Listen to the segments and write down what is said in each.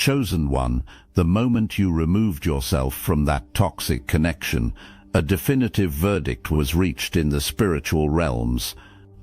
chosen one, the moment you removed yourself from that toxic connection, a definitive verdict was reached in the spiritual realms.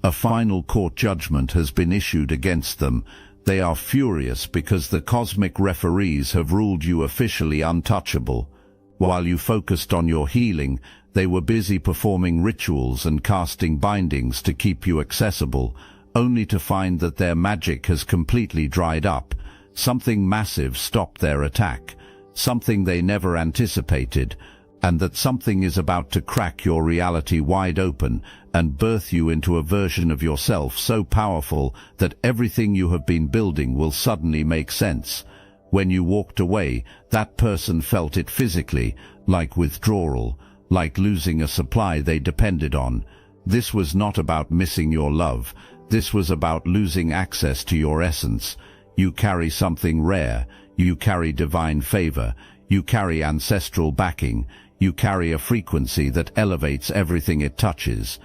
A final court judgment has been issued against them. They are furious because the cosmic referees have ruled you officially untouchable. While you focused on your healing, they were busy performing rituals and casting bindings to keep you accessible, only to find that their magic has completely dried up. Something massive stopped their attack, something they never anticipated, and that something is about to crack your reality wide open and birth you into a version of yourself so powerful that everything you have been building will suddenly make sense. When you walked away, that person felt it physically, like withdrawal, like losing a supply they depended on. This was not about missing your love. This was about losing access to your essence. You carry something rare. You carry divine favor. You carry ancestral backing. You carry a frequency that elevates everything it touches.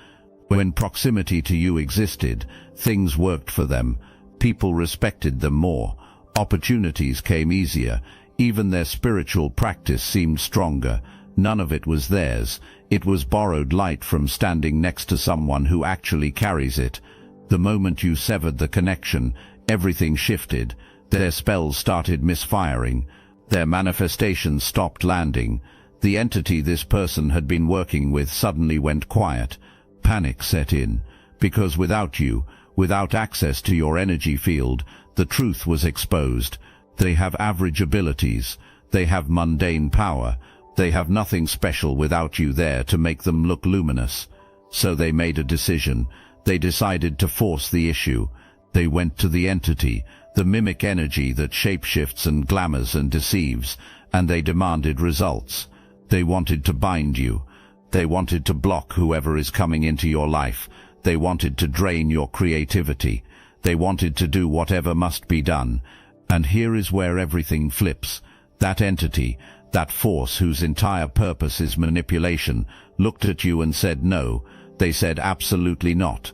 When proximity to you existed, things worked for them. People respected them more. Opportunities came easier. Even their spiritual practice seemed stronger. None of it was theirs. It was borrowed light from standing next to someone who actually carries it. The moment you severed the connection, everything shifted. Their spells started misfiring. Their manifestations stopped landing. The entity this person had been working with suddenly went quiet. Panic set in, because without you, without access to your energy field, the truth was exposed. They have average abilities. They have mundane power. They have nothing special without you there to make them look luminous. So they made a decision. They decided to force the issue. They went to the entity, the mimic energy that shapeshifts and glamours and deceives, and they demanded results. They wanted to bind you. They wanted to block whoever is coming into your life. They wanted to drain your creativity. They wanted to do whatever must be done. And here is where everything flips. That entity, that force whose entire purpose is manipulation, looked at you and said no. They said absolutely not.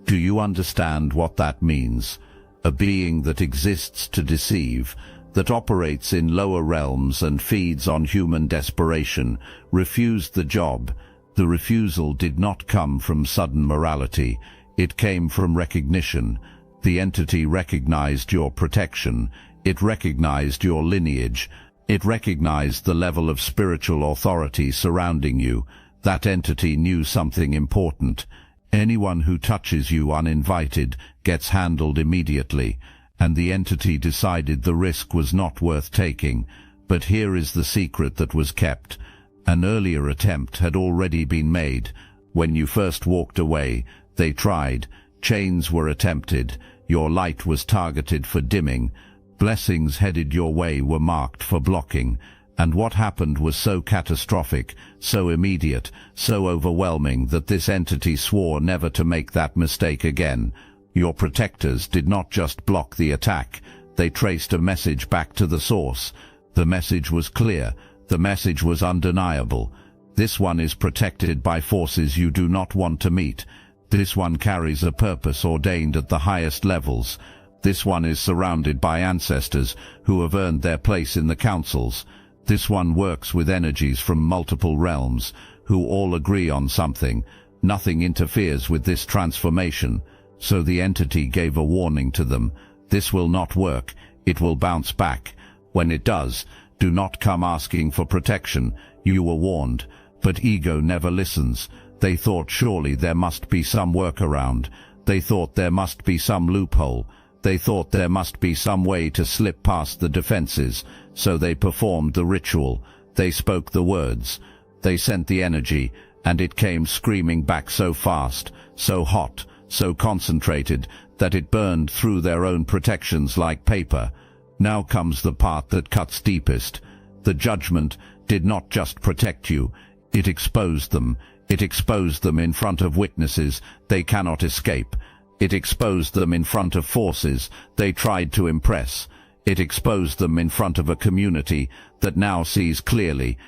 Do you understand what that means? A being that exists to deceive, that operates in lower realms and feeds on human desperation, refused the job. The refusal did not come from sudden morality. It came from recognition. The entity recognized your protection. It recognized your lineage. It recognized the level of spiritual authority surrounding you. That entity knew something important. Anyone who touches you uninvited gets handled immediately. And the entity decided the risk was not worth taking. But here is the secret that was kept. An earlier attempt had already been made. When you first walked away, they tried. Chains were attempted. Your light was targeted for dimming. Blessings headed your way were marked for blocking. And what happened was so catastrophic, so immediate, so overwhelming that this entity swore never to make that mistake again. Your protectors did not just block the attack. They traced a message back to the source. The message was clear. The message was undeniable. This one is protected by forces you do not want to meet. This one carries a purpose ordained at the highest levels. This one is surrounded by ancestors who have earned their place in the councils. This one works with energies from multiple realms, who all agree on something. Nothing interferes with this transformation. So the entity gave a warning to them. This will not work. It will bounce back. When it does, do not come asking for protection. You were warned. But ego never listens. They thought surely there must be some workaround. They thought there must be some loophole. They thought there must be some way to slip past the defenses. So they performed the ritual. They spoke the words. They sent the energy, and it came screaming back so fast, so hot, so concentrated, that it burned through their own protections like paper. Now comes the part that cuts deepest. The judgment did not just protect you, it exposed them. It exposed them in front of witnesses they cannot escape. It exposed them in front of forces they tried to impress. It exposed them in front of a community that now sees clearly.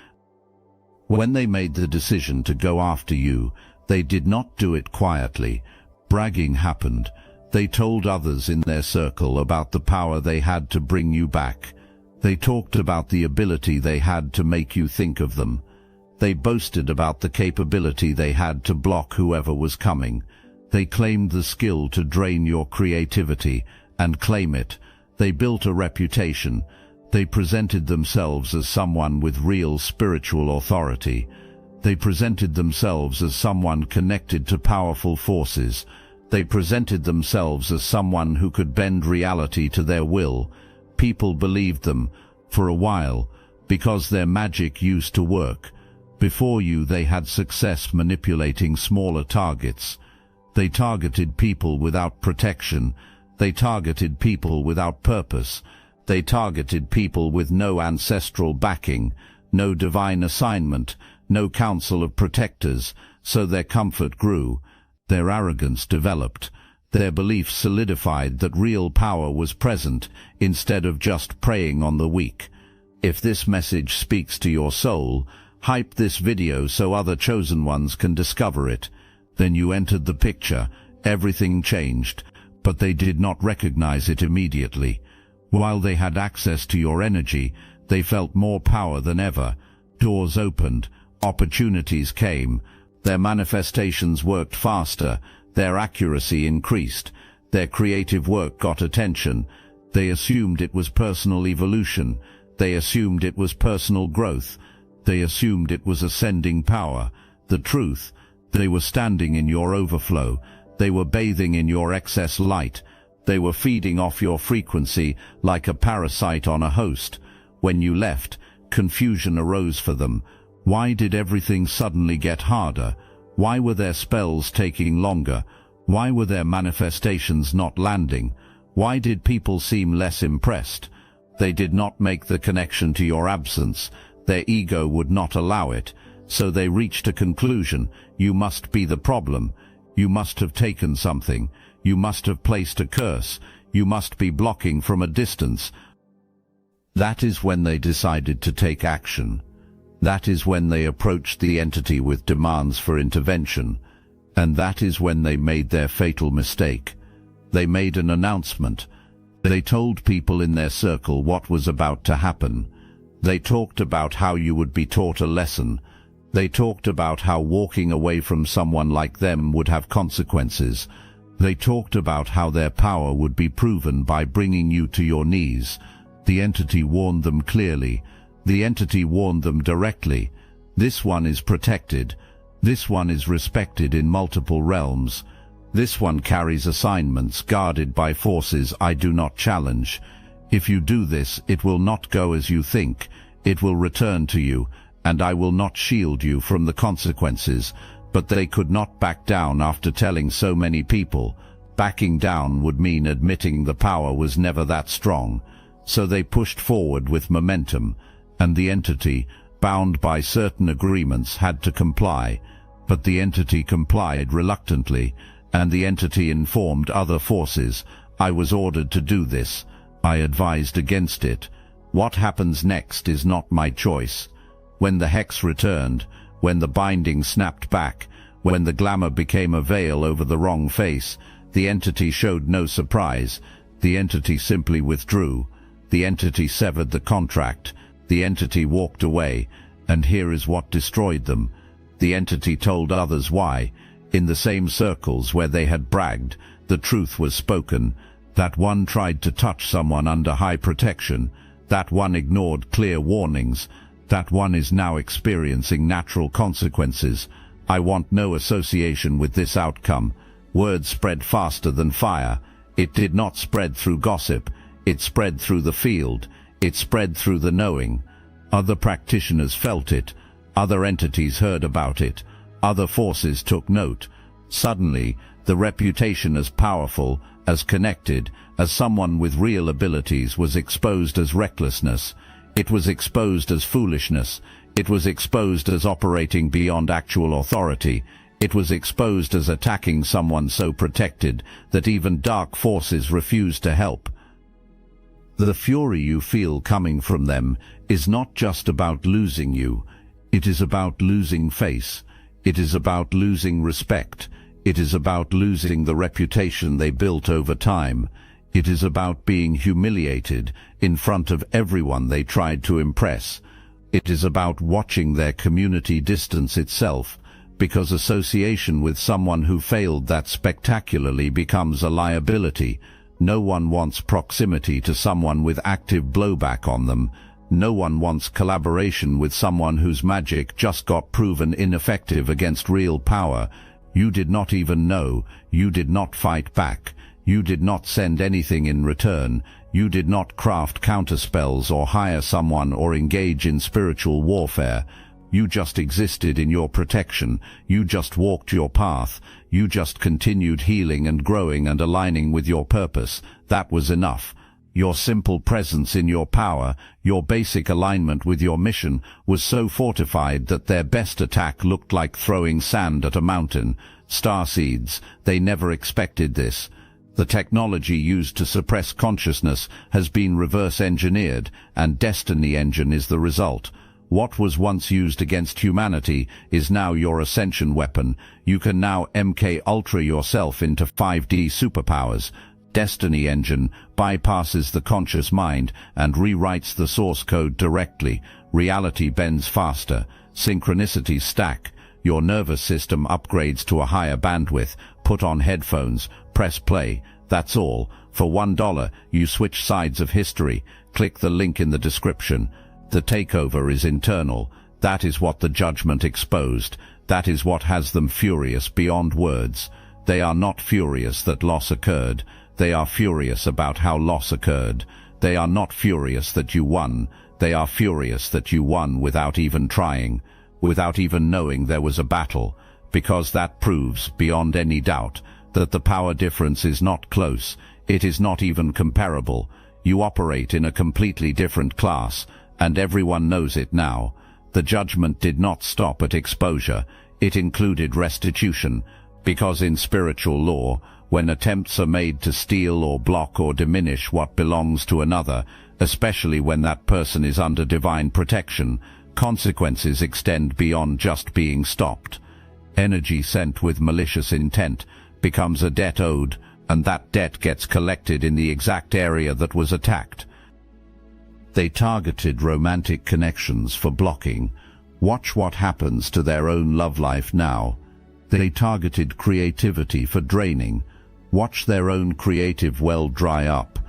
When they made the decision to go after you, they did not do it quietly. Bragging happened. They told others in their circle about the power they had to bring you back. They talked about the ability they had to make you think of them. They boasted about the capability they had to block whoever was coming. They claimed the skill to drain your creativity and claim it. They built a reputation. They presented themselves as someone with real spiritual authority. They presented themselves as someone connected to powerful forces. They presented themselves as someone who could bend reality to their will. People believed them, for a while, because their magic used to work. Before you, they had success manipulating smaller targets. They targeted people without protection. They targeted people without purpose. They targeted people with no ancestral backing, no divine assignment, no council of protectors, so their comfort grew. Their arrogance developed. Their belief solidified that real power was present instead of just preying on the weak. If this message speaks to your soul, hype this video so other chosen ones can discover it. Then you entered the picture. Everything changed, but they did not recognize it immediately. While they had access to your energy, they felt more power than ever. Doors opened. Opportunities came. Their manifestations worked faster, their accuracy increased, their creative work got attention. They assumed it was personal evolution. They assumed it was personal growth. They assumed it was ascending power. The truth, they were standing in your overflow. They were bathing in your excess light. They were feeding off your frequency like a parasite on a host. When you left, confusion arose for them. Why did everything suddenly get harder? Why were their spells taking longer? Why were their manifestations not landing? Why did people seem less impressed? They did not make the connection to your absence. Their ego would not allow it. So they reached a conclusion. You must be the problem. You must have taken something. You must have placed a curse. You must be blocking from a distance. That is when they decided to take action. That is when they approached the entity with demands for intervention. And that is when they made their fatal mistake. They made an announcement. They told people in their circle what was about to happen. They talked about how you would be taught a lesson. They talked about how walking away from someone like them would have consequences. They talked about how their power would be proven by bringing you to your knees. The entity warned them clearly. The entity warned them directly. This one is protected. This one is respected in multiple realms. This one carries assignments guarded by forces I do not challenge. If you do this, it will not go as you think. It will return to you, and I will not shield you from the consequences. But they could not back down after telling so many people. Backing down would mean admitting the power was never that strong. So they pushed forward with momentum, and the entity, bound by certain agreements, had to comply. But the entity complied reluctantly, and the entity informed other forces. I was ordered to do this. I advised against it. What happens next is not my choice. When the hex returned, when the binding snapped back, when the glamour became a veil over the wrong face, the entity showed no surprise. The entity simply withdrew. The entity severed the contract. The entity walked away, and here is what destroyed them. The entity told others why. In the same circles where they had bragged, the truth was spoken. That one tried to touch someone under high protection. That one ignored clear warnings. That one is now experiencing natural consequences. I want no association with this outcome. Word spread faster than fire. It did not spread through gossip. It spread through the field. It spread through the knowing. Other practitioners felt it. Other entities heard about it. Other forces took note. Suddenly, the reputation as powerful, as connected, as someone with real abilities was exposed as recklessness. It was exposed as foolishness. It was exposed as operating beyond actual authority. It was exposed as attacking someone so protected that even dark forces refused to help. The fury you feel coming from them is not just about losing you. It is about losing face. It is about losing respect. It is about losing the reputation they built over time. It is about being humiliated in front of everyone they tried to impress. It is about watching their community distance itself, because association with someone who failed that spectacularly becomes a liability. No one wants proximity to someone with active blowback on them. No one wants collaboration with someone whose magic just got proven ineffective against real power. You did not even know. You did not fight back. You did not send anything in return. You did not craft counterspells or hire someone or engage in spiritual warfare. You just existed in your protection. You just walked your path. You just continued healing and growing and aligning with your purpose. That was enough. Your simple presence in your power, your basic alignment with your mission, was so fortified that their best attack looked like throwing sand at a mountain. Starseeds, they never expected this. The technology used to suppress consciousness has been reverse-engineered, and Destiny Engine is the result. What was once used against humanity is now your ascension weapon. You can now MK Ultra yourself into 5D superpowers. Destiny Engine bypasses the conscious mind and rewrites the source code directly. Reality bends faster. Synchronicities stack. Your nervous system upgrades to a higher bandwidth. Put on headphones. Press play. That's all. For $1, you switch sides of history. Click the link in the description. The takeover is internal. That is what the judgment exposed. That is what has them furious beyond words. They are not furious that loss occurred. They are furious about how loss occurred. They are not furious that you won. They are furious that you won without even trying, without even knowing there was a battle, because that proves, beyond any doubt, that the power difference is not close. It is not even comparable. You operate in a completely different class, and everyone knows it now. The judgment did not stop at exposure. It included restitution, because in spiritual law, when attempts are made to steal or block or diminish what belongs to another, especially when that person is under divine protection, consequences extend beyond just being stopped. Energy sent with malicious intent becomes a debt owed, and that debt gets collected in the exact area that was attacked. They targeted romantic connections for blocking. Watch what happens to their own love life now. They targeted creativity for draining. Watch their own creative well dry up.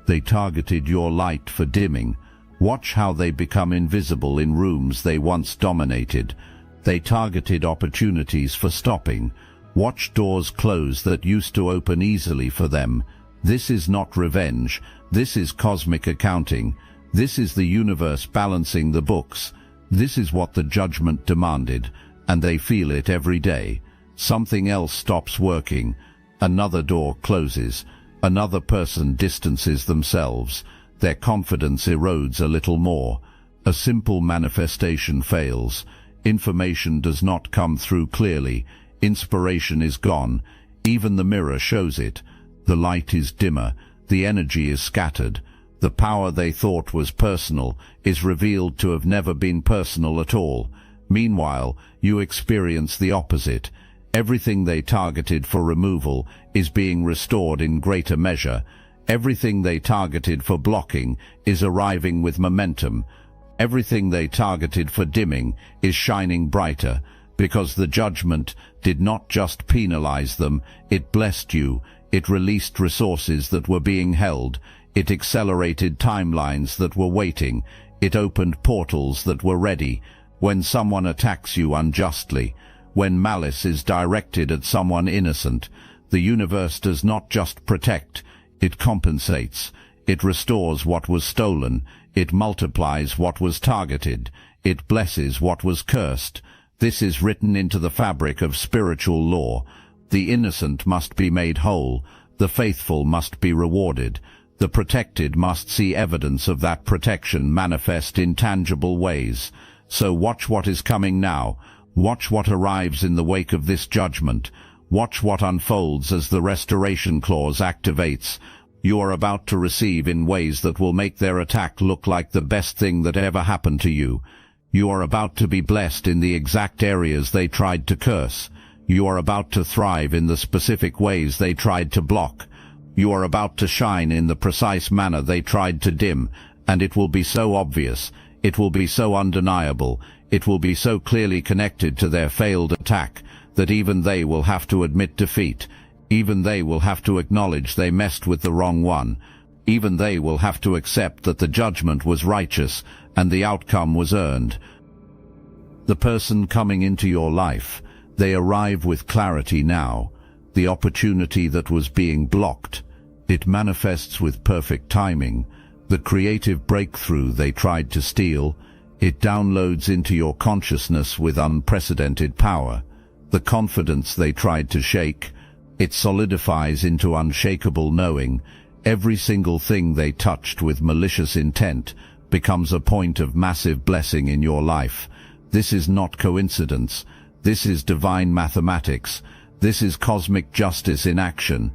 They targeted your light for dimming. Watch how they become invisible in rooms they once dominated. They targeted opportunities for stopping. Watch doors close that used to open easily for them. This is not revenge. This is cosmic accounting. This is the universe balancing the books. This is what the judgment demanded, and they feel it every day. Something else stops working. Another door closes. Another person distances themselves. Their confidence erodes a little more. A simple manifestation fails. Information does not come through clearly. Inspiration is gone. Even the mirror shows it. The light is dimmer. The energy is scattered. The power they thought was personal is revealed to have never been personal at all. Meanwhile, you experience the opposite. Everything they targeted for removal is being restored in greater measure. Everything they targeted for blocking is arriving with momentum. Everything they targeted for dimming is shining brighter, because the judgment did not just penalize them, it blessed you, it released resources that were being held, it accelerated timelines that were waiting, it opened portals that were ready. When someone attacks you unjustly, when malice is directed at someone innocent, the universe does not just protect, it compensates. It restores what was stolen. It multiplies what was targeted. It blesses what was cursed. This is written into the fabric of spiritual law. The innocent must be made whole. The faithful must be rewarded. The protected must see evidence of that protection manifest in tangible ways. So watch what is coming now. Watch what arrives in the wake of this judgment. Watch what unfolds as the restoration clause activates. You are about to receive in ways that will make their attack look like the best thing that ever happened to you. You are about to be blessed in the exact areas they tried to curse. You are about to thrive in the specific ways they tried to block. You are about to shine in the precise manner they tried to dim, and it will be so obvious, it will be so undeniable, it will be so clearly connected to their failed attack, that even they will have to admit defeat. Even they will have to acknowledge they messed with the wrong one. Even they will have to accept that the judgment was righteous and the outcome was earned. The person coming into your life, they arrive with clarity now. The opportunity that was being blocked, it manifests with perfect timing. The creative breakthrough they tried to steal, it downloads into your consciousness with unprecedented power. The confidence they tried to shake, it solidifies into unshakable knowing. Every single thing they touched with malicious intent becomes a point of massive blessing in your life. This is not coincidence. This is divine mathematics. This is cosmic justice in action.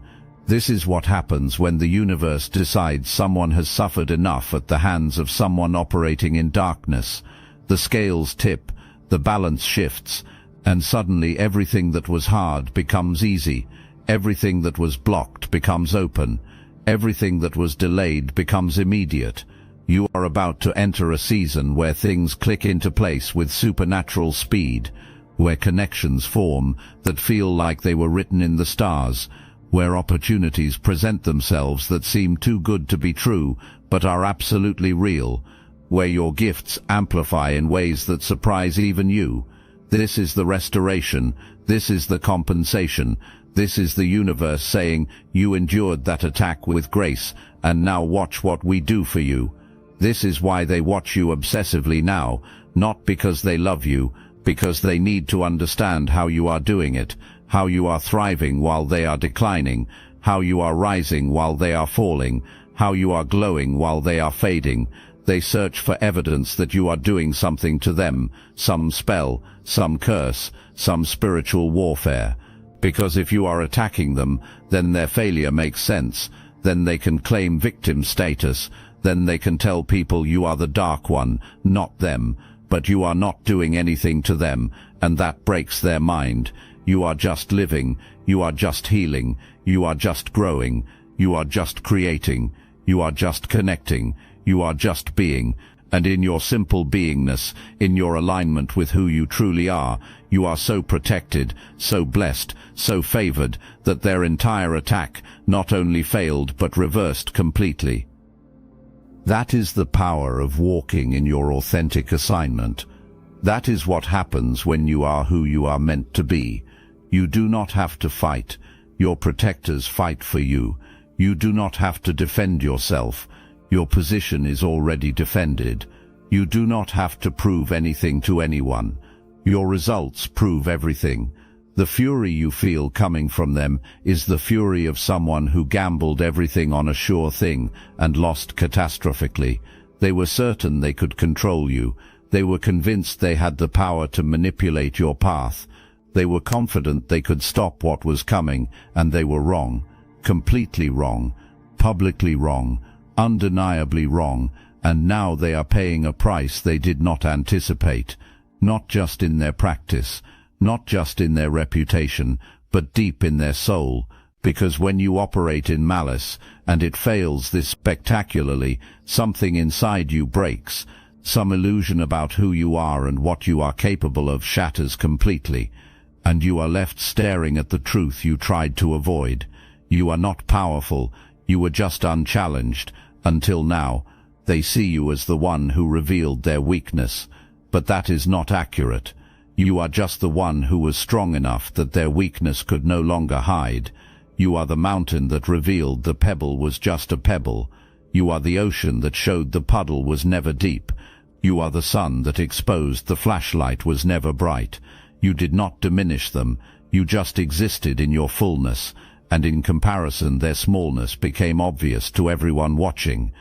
This is what happens when the universe decides someone has suffered enough at the hands of someone operating in darkness. The scales tip, the balance shifts, and suddenly everything that was hard becomes easy. Everything that was blocked becomes open. Everything that was delayed becomes immediate. You are about to enter a season where things click into place with supernatural speed, where connections form that feel like they were written in the stars, where opportunities present themselves that seem too good to be true but are absolutely real, where your gifts amplify in ways that surprise even you. This is the restoration. This is the compensation. This is the universe saying, you endured that attack with grace, and now watch what we do for you. This is why they watch you obsessively now, not because they love you, because they need to understand how you are doing it, how you are thriving while they are declining, how you are rising while they are falling, how you are glowing while they are fading. They search for evidence that you are doing something to them, some spell, some curse, some spiritual warfare. Because if you are attacking them, then their failure makes sense. Then they can claim victim status. Then they can tell people you are the dark one, not them. But you are not doing anything to them, and that breaks their mind. You are just living. You are just healing. You are just growing. You are just creating. You are just connecting. You are just being. And in your simple beingness, in your alignment with who you truly are, you are so protected, so blessed, so favored, that their entire attack not only failed but reversed completely. That is the power of walking in your authentic assignment. That is what happens when you are who you are meant to be. You do not have to fight. Your protectors fight for you. You do not have to defend yourself. Your position is already defended. You do not have to prove anything to anyone. Your results prove everything. The fury you feel coming from them is the fury of someone who gambled everything on a sure thing and lost catastrophically. They were certain they could control you. They were convinced they had the power to manipulate your path. They were confident they could stop what was coming, and they were wrong. Completely wrong. Publicly wrong. Undeniably wrong, and now they are paying a price they did not anticipate, not just in their practice, not just in their reputation, but deep in their soul, because when you operate in malice, and it fails this spectacularly, something inside you breaks. Some illusion about who you are and what you are capable of shatters completely, and you are left staring at the truth you tried to avoid. You are not powerful, you were just unchallenged. Until now, they see you as the one who revealed their weakness. But that is not accurate. You are just the one who was strong enough that their weakness could no longer hide. You are the mountain that revealed the pebble was just a pebble. You are the ocean that showed the puddle was never deep. You are the sun that exposed the flashlight was never bright. You did not diminish them. You just existed in your fullness. And in comparison their smallness became obvious to everyone watching.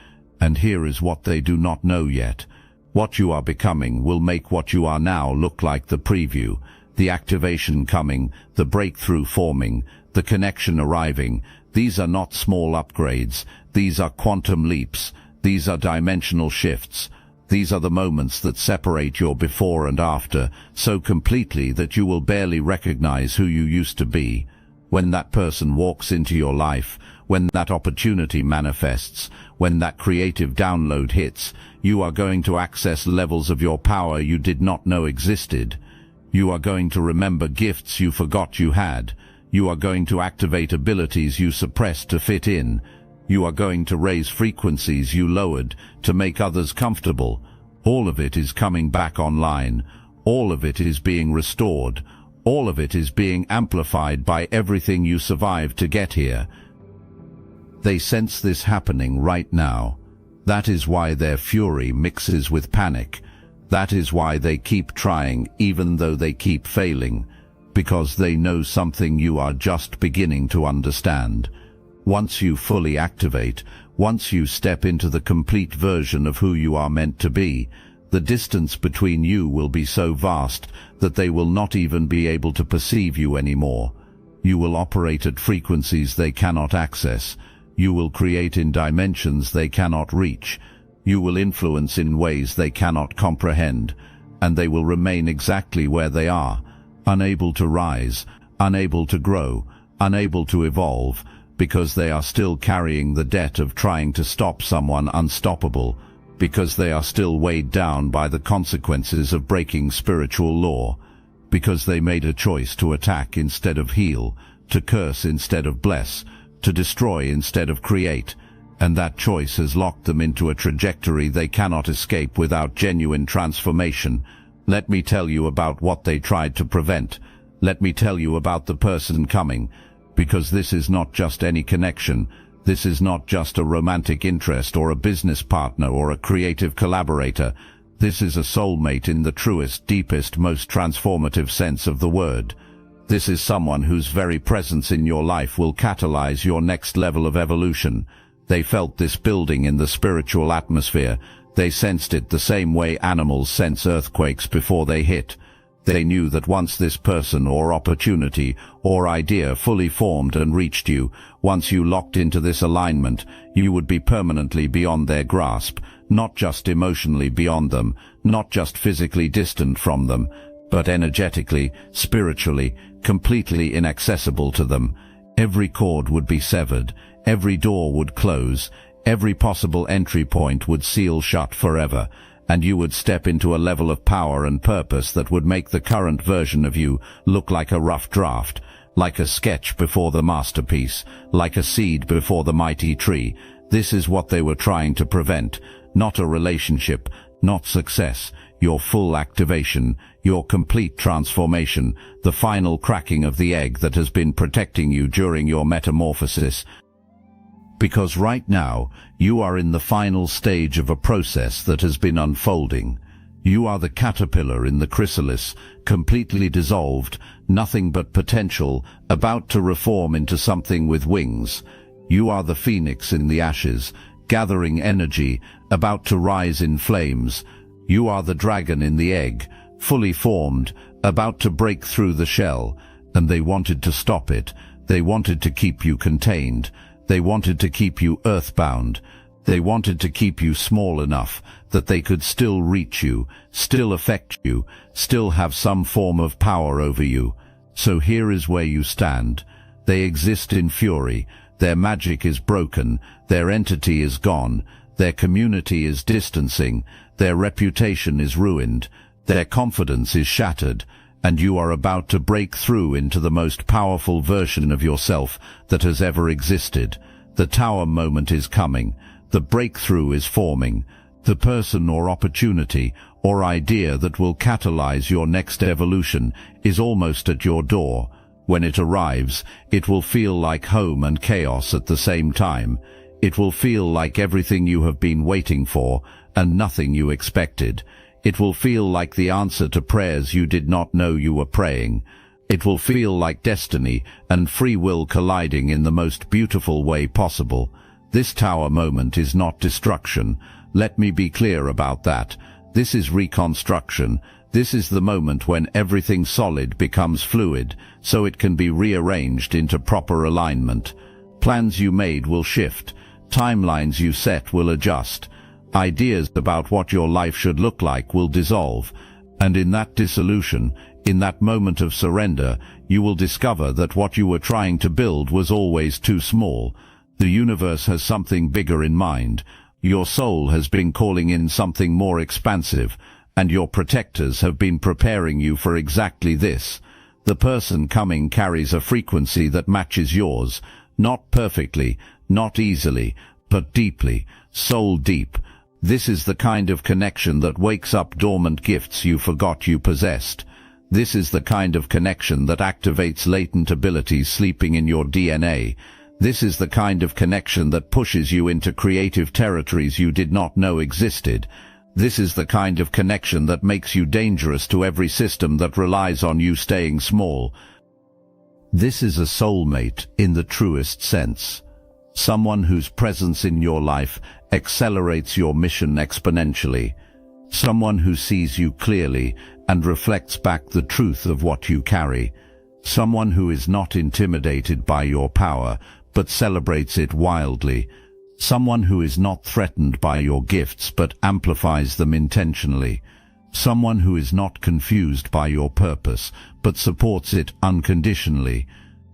And here is what they do not know yet. What you are becoming will make what you are now look like the preview, the activation coming, the breakthrough forming, the connection arriving. These are not small upgrades. These are quantum leaps. These are dimensional shifts. These are the moments that separate your before and after so completely that you will barely recognize who you used to be. When that person walks into your life, when that opportunity manifests, when that creative download hits, you are going to access levels of your power you did not know existed. You are going to remember gifts you forgot you had. You are going to activate abilities you suppressed to fit in. You are going to raise frequencies you lowered to make others comfortable. All of it is coming back online. All of it is being restored. All of it is being amplified by everything you survived to get here. They sense this happening right now. That is why their fury mixes with panic. That is why they keep trying even though they keep failing. Because they know something you are just beginning to understand. Once you fully activate, once you step into the complete version of who you are meant to be, the distance between you will be so vast that they will not even be able to perceive you anymore. You will operate at frequencies they cannot access. You will create in dimensions they cannot reach. You will influence in ways they cannot comprehend, and they will remain exactly where they are, unable to rise, unable to grow, unable to evolve, because they are still carrying the debt of trying to stop someone unstoppable, because they are still weighed down by the consequences of breaking spiritual law, because they made a choice to attack instead of heal, to curse instead of bless, to destroy instead of create, and that choice has locked them into a trajectory they cannot escape without genuine transformation. Let me tell you about what they tried to prevent. Let me tell you about the person coming, because this is not just any connection. This is not just a romantic interest or a business partner or a creative collaborator. This is a soulmate in the truest, deepest, most transformative sense of the word. This is someone whose very presence in your life will catalyze your next level of evolution. They felt this building in the spiritual atmosphere. They sensed it the same way animals sense earthquakes before they hit. They knew that once this person or opportunity or idea fully formed and reached you, once you locked into this alignment, you would be permanently beyond their grasp, not just emotionally beyond them, not just physically distant from them, but energetically, spiritually, completely inaccessible to them. Every cord would be severed, every door would close, every possible entry point would seal shut forever, and you would step into a level of power and purpose that would make the current version of you look like a rough draft, like a sketch before the masterpiece, like a seed before the mighty tree. This is what they were trying to prevent, not a relationship, not success, your full activation, your complete transformation, the final cracking of the egg that has been protecting you during your metamorphosis. Because right now, you are in the final stage of a process that has been unfolding. You are the caterpillar in the chrysalis, completely dissolved, nothing but potential, about to reform into something with wings. You are the phoenix in the ashes, gathering energy, about to rise in flames. You are the dragon in the egg, fully formed, about to break through the shell, and they wanted to stop it. They wanted to keep you contained. They wanted to keep you earthbound. They wanted to keep you small enough that they could still reach you, still affect you, still have some form of power over you. So here is where you stand. They exist in fury. Their magic is broken. Their entity is gone. Their community is distancing. Their reputation is ruined. Their confidence is shattered. And you are about to break through into the most powerful version of yourself that has ever existed. The tower moment is coming. The breakthrough is forming. The person or opportunity or idea that will catalyze your next evolution is almost at your door. When it arrives, it will feel like home and chaos at the same time. It will feel like everything you have been waiting for and nothing you expected. It will feel like the answer to prayers you did not know you were praying. It will feel like destiny and free will colliding in the most beautiful way possible. This tower moment is not destruction. Let me be clear about that. This is reconstruction. This is the moment when everything solid becomes fluid, so it can be rearranged into proper alignment. Plans you made will shift. Timelines you set will adjust. Ideas about what your life should look like will dissolve, and in that dissolution, in that moment of surrender, you will discover that what you were trying to build was always too small. The universe has something bigger in mind. Your soul has been calling in something more expansive, and your protectors have been preparing you for exactly this. The person coming carries a frequency that matches yours, not perfectly, not easily, but deeply, soul deep. This is the kind of connection that wakes up dormant gifts you forgot you possessed. This is the kind of connection that activates latent abilities sleeping in your DNA. This is the kind of connection that pushes you into creative territories you did not know existed. This is the kind of connection that makes you dangerous to every system that relies on you staying small. This is a soulmate in the truest sense. Someone whose presence in your life accelerates your mission exponentially. Someone who sees you clearly and reflects back the truth of what you carry. Someone who is not intimidated by your power, but celebrates it wildly. Someone who is not threatened by your gifts, but amplifies them intentionally. Someone who is not confused by your purpose, but supports it unconditionally.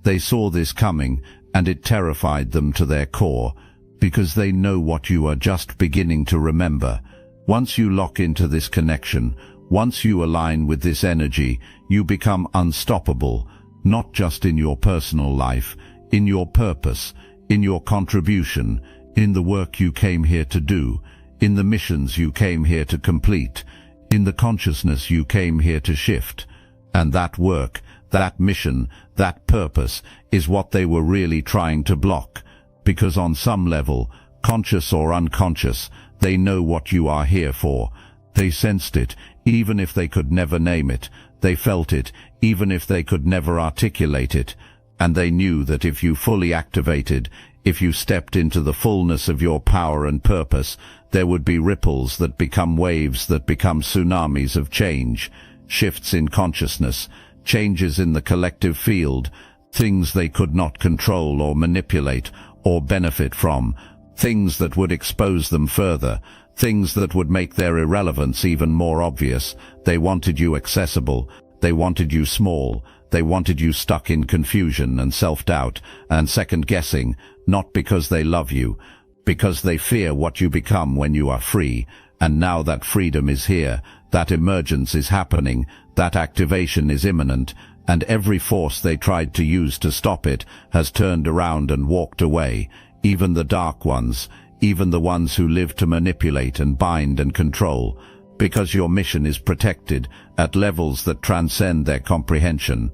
They saw this coming, and it terrified them to their core, because they know what you are just beginning to remember. Once you lock into this connection, once you align with this energy, you become unstoppable, not just in your personal life, in your purpose, in your contribution, in the work you came here to do, in the missions you came here to complete, in the consciousness you came here to shift. And that work, that mission, that purpose is what they were really trying to block, because on some level, conscious or unconscious, they know what you are here for. They sensed it, even if they could never name it. They felt it, even if they could never articulate it. And they knew that if you fully activated, if you stepped into the fullness of your power and purpose, there would be ripples that become waves, that become tsunamis of change, shifts in consciousness, changes in the collective field, things they could not control or manipulate or benefit from, things that would expose them further, things that would make their irrelevance even more obvious. They wanted you accessible, they wanted you small, they wanted you stuck in confusion and self-doubt and second-guessing, not because they love you, because they fear what you become when you are free. And now that freedom is here, that emergence is happening, that activation is imminent, and every force they tried to use to stop it has turned around and walked away, even the dark ones, even the ones who live to manipulate and bind and control, because your mission is protected at levels that transcend their comprehension.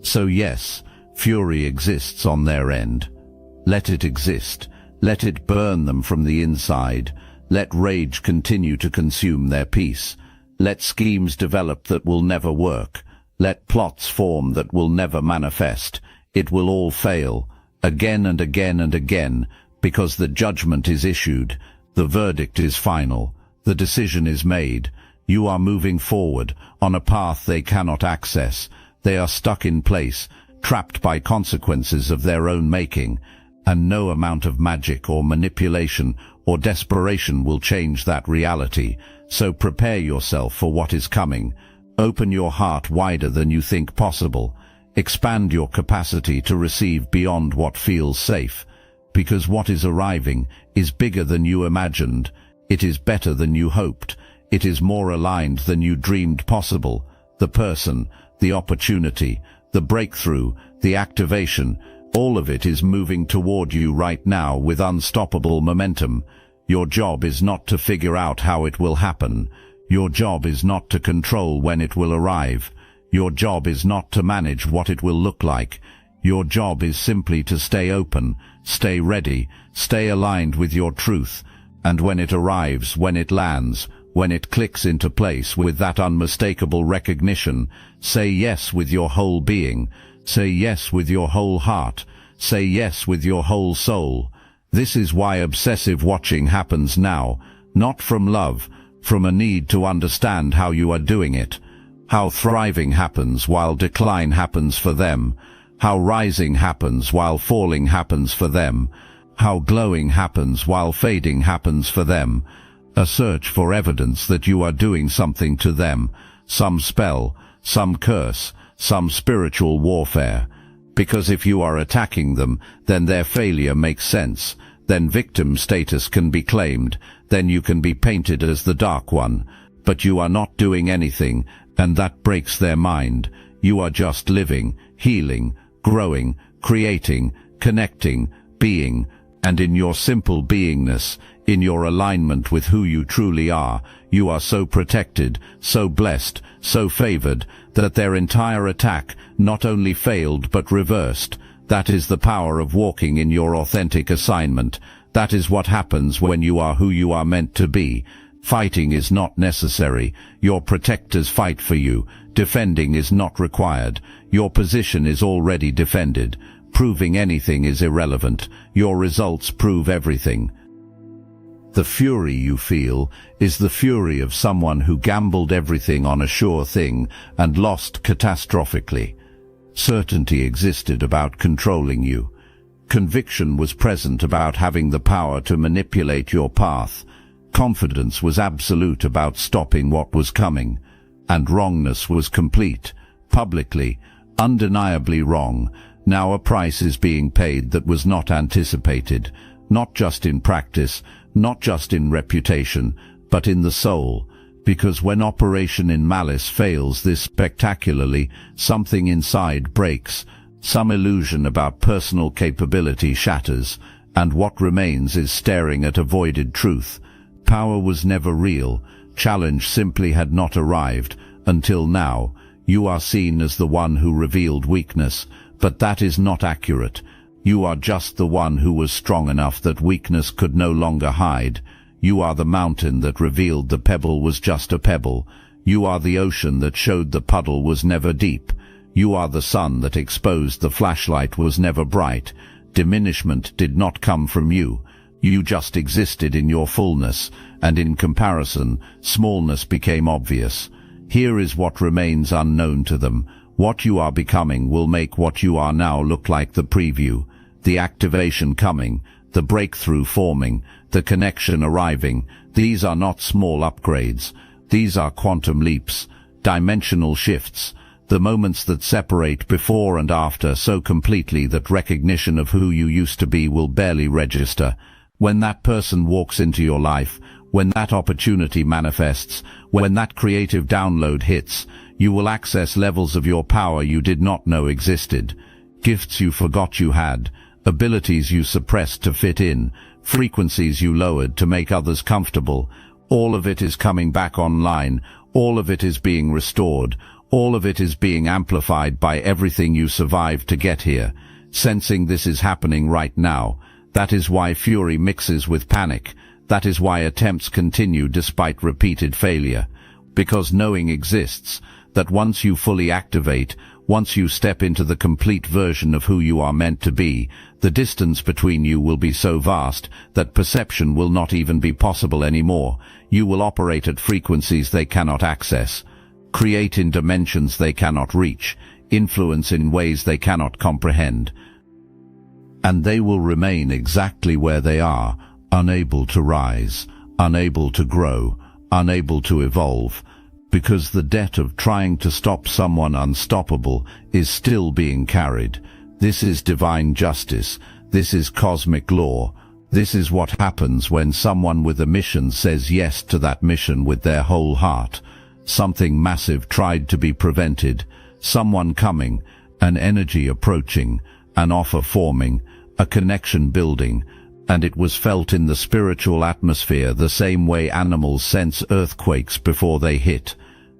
So yes, fury exists on their end. Let it exist. Let it burn them from the inside. Let rage continue to consume their peace. Let schemes develop that will never work. Let plots form that will never manifest. It will all fail, again and again and again, because the judgment is issued, the verdict is final, the decision is made. You are moving forward on a path they cannot access. They are stuck in place, trapped by consequences of their own making, and no amount of magic or manipulation or desperation will change that reality. So prepare yourself for what is coming. Open your heart wider than you think possible. Expand your capacity to receive beyond what feels safe, because what is arriving is bigger than you imagined. It is better than you hoped. It is more aligned than you dreamed possible. The person, the opportunity, the breakthrough, the activation, all of it is moving toward you right now with unstoppable momentum. Your job is not to figure out how it will happen. Your job is not to control when it will arrive. Your job is not to manage what it will look like. Your job is simply to stay open, stay ready, stay aligned with your truth. And when it arrives, when it lands, when it clicks into place with that unmistakable recognition, say yes with your whole being. Say yes with your whole heart. Say yes with your whole soul. This is why obsessive watching happens now, not from love, from a need to understand how you are doing it, how thriving happens while decline happens for them, how rising happens while falling happens for them, How glowing happens while fading happens for them. A search for evidence that you are doing something to them, some spell, some curse, some spiritual warfare. Because if you are attacking them, then their failure makes sense. Then victim status can be claimed. Then you can be painted as the Dark One. But you are not doing anything, and that breaks their mind. You are just living, healing, growing, creating, connecting, being. And in your simple beingness, in your alignment with who you truly are, you are so protected, so blessed, so favored, that their entire attack not only failed but reversed. That is the power of walking in your authentic assignment. That is what happens when you are who you are meant to be. Fighting is not necessary. Your protectors fight for you. Defending is not required. Your position is already defended. Proving anything is irrelevant. Your results prove everything. The fury you feel is the fury of someone who gambled everything on a sure thing and lost catastrophically. Certainty existed about controlling you. Conviction was present about having the power to manipulate your path. Confidence was absolute about stopping what was coming. And wrongness was complete, publicly, undeniably wrong. Now a price is being paid that was not anticipated, not just in practice, not just in reputation, but in the soul. Because when operation in malice fails this spectacularly, something inside breaks, some illusion about personal capability shatters, and what remains is staring at avoided truth. Power was never real. Challenge simply had not arrived. Until now, you are seen as the one who revealed weakness, but that is not accurate. You are just the one who was strong enough that weakness could no longer hide. You are the mountain that revealed the pebble was just a pebble. You are the ocean that showed the puddle was never deep. You are the sun that exposed the flashlight was never bright. Diminishment did not come from you. You just existed in your fullness, and in comparison, smallness became obvious. Here is what remains unknown to them. What you are becoming will make what you are now look like the preview. The activation coming, the breakthrough forming, the connection arriving. These are not small upgrades. These are quantum leaps, dimensional shifts, the moments that separate before and after so completely that recognition of who you used to be will barely register. When that person walks into your life, when that opportunity manifests, when that creative download hits, you will access levels of your power you did not know existed. Gifts you forgot you had, abilities you suppressed to fit in, frequencies you lowered to make others comfortable. All of it is coming back online. All of it is being restored. All of it is being amplified by everything you survived to get here. Sensing this is happening right now. That is why fury mixes with panic. That is why attempts continue despite repeated failure. Because knowing exists, that once you fully activate, once you step into the complete version of who you are meant to be, the distance between you will be so vast that perception will not even be possible anymore. You will operate at frequencies they cannot access, create in dimensions they cannot reach, influence in ways they cannot comprehend. And they will remain exactly where they are, unable to rise, unable to grow, unable to evolve, because the debt of trying to stop someone unstoppable is still being carried. This is divine justice. This is cosmic law. This is what happens when someone with a mission says yes to that mission with their whole heart. Something massive tried to be prevented, someone coming, an energy approaching, an offer forming, a connection building, and it was felt in the spiritual atmosphere the same way animals sense earthquakes before they hit.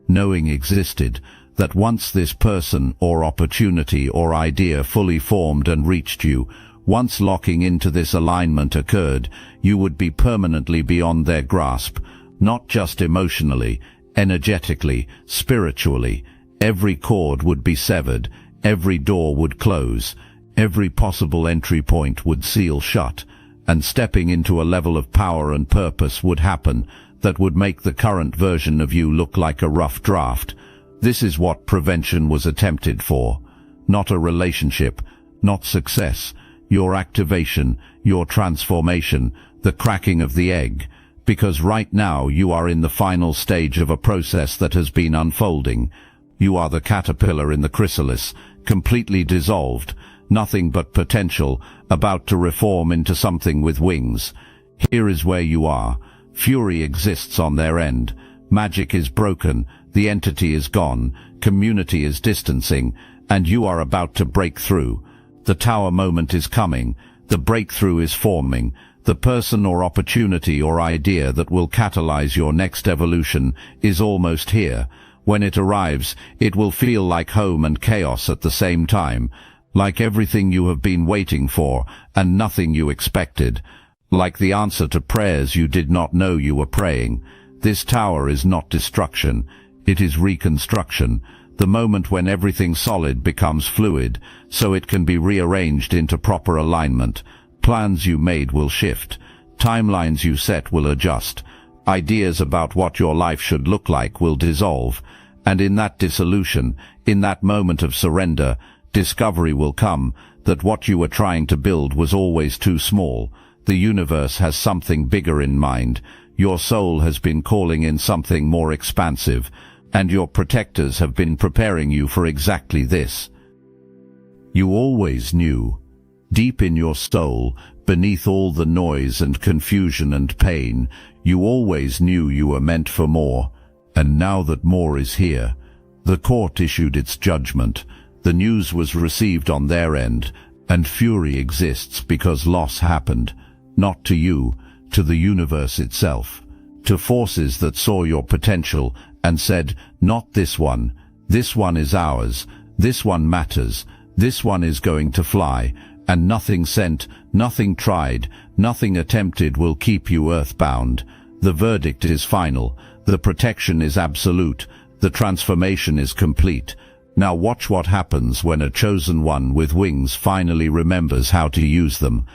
Knowing existed, that once this person or opportunity or idea fully formed and reached you, once locking into this alignment occurred, you would be permanently beyond their grasp, not just emotionally, energetically, spiritually. Every cord would be severed, every door would close, every possible entry point would seal shut, and stepping into a level of power and purpose would happen that would make the current version of you look like a rough draft. This is what prevention was attempted for. Not a relationship, not success, your activation, your transformation, the cracking of the egg, because right now you are in the final stage of a process that has been unfolding. You are the caterpillar in the chrysalis, completely dissolved, nothing but potential, about to reform into something with wings. Here is where you are. Fury exists on their end. Magic is broken, the entity is gone, community is distancing, and you are about to break through. The tower moment is coming, the breakthrough is forming. The person or opportunity or idea that will catalyze your next evolution is almost here. When it arrives, it will feel like home and chaos at the same time, like everything you have been waiting for and nothing you expected, like the answer to prayers you did not know you were praying. This tower is not destruction, it is reconstruction, the moment when everything solid becomes fluid, so it can be rearranged into proper alignment. Plans you made will shift, timelines you set will adjust, ideas about what your life should look like will dissolve, and in that dissolution, in that moment of surrender, discovery will come that what you were trying to build was always too small. The universe has something bigger in mind. Your soul has been calling in something more expansive, and your protectors have been preparing you for exactly this. You always knew. Deep in your soul, beneath all the noise and confusion and pain, you always knew you were meant for more. And now that more is here, the court issued its judgment. The news was received on their end, and fury exists because loss happened, not to you, to the universe itself, to forces that saw your potential and said, not this one is ours, this one matters, this one is going to fly, and nothing sent, nothing tried, nothing attempted will keep you earthbound. The verdict is final, the protection is absolute, the transformation is complete. Now watch what happens when a chosen one with wings finally remembers how to use them.